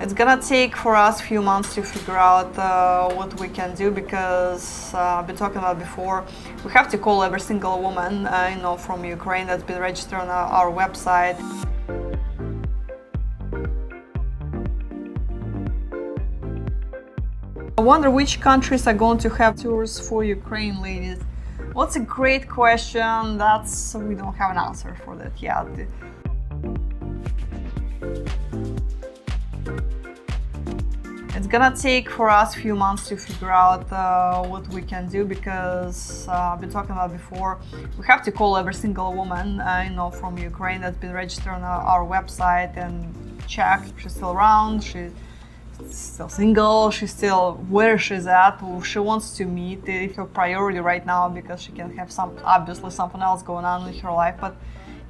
It's gonna take for us a few months to figure out what we can do, because I've been talking about before, we have to call every single woman from Ukraine that's been registered on our website. I wonder which countries are going to have tours for Ukraine ladies. Well, it's a great question. We don't have an answer for that yet. It's gonna take for us a few months to figure out what we can do, because I've been talking about before, we have to call every single woman from Ukraine that's been registered on our website and check if she's still around, she's still single, she's still where she's at, who she wants to meet, if her priority right now, because she can have obviously something else going on in her life. But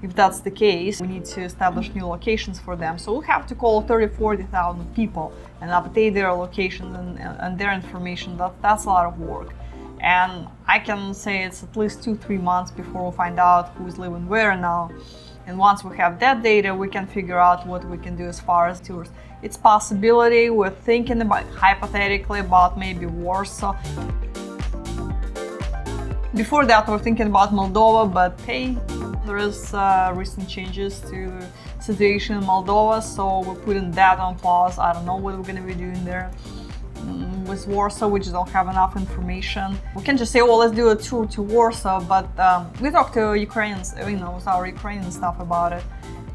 if that's the case, we need to establish new locations for them. So we have to call 30,000-40,000 people and update their locations and their information. That's a lot of work. And I can say it's at least 2-3 months before we find out who's living where now. And once we have that data, we can figure out what we can do as far as tours. It's possibility, we're thinking about, hypothetically, about maybe Warsaw. Before that, we're thinking about Moldova, but hey, there is recent changes to the situation in Moldova, so we're putting that on pause. I don't know what we're going to be doing there. With Warsaw, we just don't have enough information. We can just say, oh, let's do a tour to Warsaw, but we talked to Ukrainians, with our Ukrainian staff about it.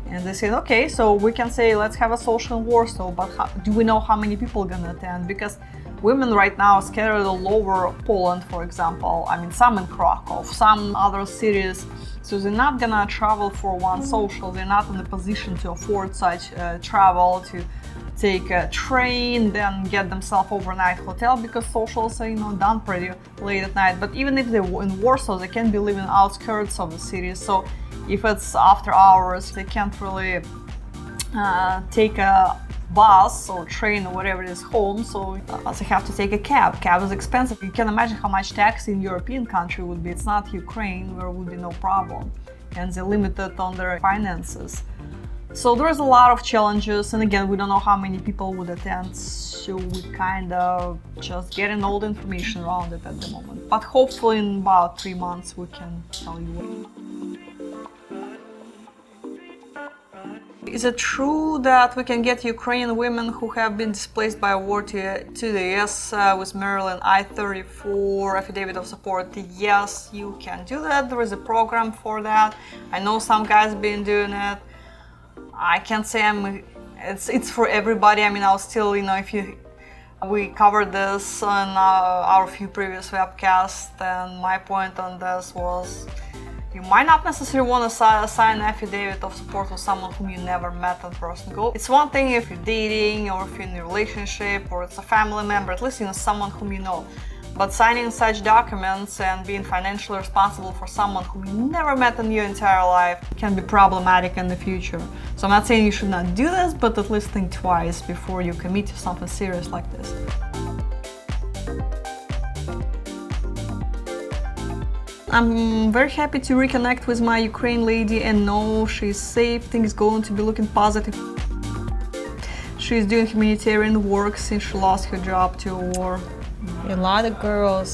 And they said, okay, so we can say, let's have a social in Warsaw, but do we know how many people are going to attend? Because women right now are scattered all over Poland, for example. I mean, some in Krakow, some other cities. So they're not gonna travel for one social. They're not in the position to afford such travel, to take a train, then get themselves overnight hotel, because socials are done pretty late at night. But even if they're in Warsaw, they can be living outskirts of the city. So if it's after hours, they can't really take a bus or train or whatever it is home, so they have to take a cab. Cab is expensive. You can imagine how much tax in European country would be. It's not Ukraine, where would be no problem, and they're limited on their finances. So there's a lot of challenges, and again, we don't know how many people would attend, so we kind of just getting all the information around it at the moment. But hopefully in about 3 months we can tell you what. Is it true that we can get Ukrainian women who have been displaced by war to the US with Maryland I-34 affidavit of support? Yes, you can do that. There is a program for that. I know some guys have been doing it. I can't say it's for everybody. I mean, I'll still, we covered this on our few previous webcasts, and my point on this was, you might not necessarily want to sign an affidavit of support with someone whom you never met in person. It's one thing if you're dating, or if you're in a relationship, or it's a family member, at least someone whom you know. But signing such documents and being financially responsible for someone whom you never met in your entire life can be problematic in the future. So I'm not saying you should not do this, but at least think twice before you commit to something serious like this. I'm very happy to reconnect with my Ukraine lady and know she's safe, things going to be looking positive. She's doing humanitarian work since she lost her job to a war. A lot of girls,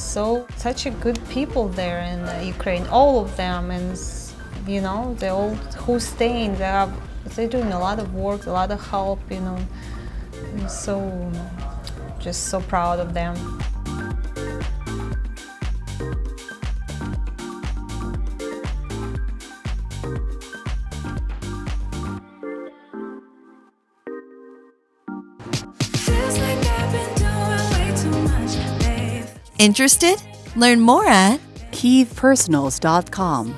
such a good people there in Ukraine, all of them, and they all who's staying, they're doing a lot of work, a lot of help, just so proud of them. Interested? Learn more at KievPersonals.com.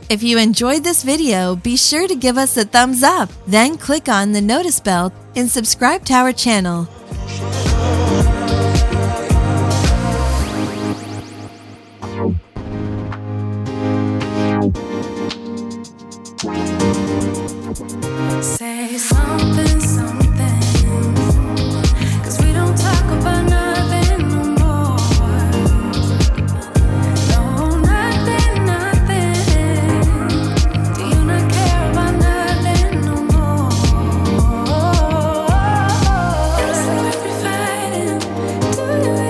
If you enjoyed this video, be sure to give us a thumbs up, then click on the notice bell and subscribe to our channel.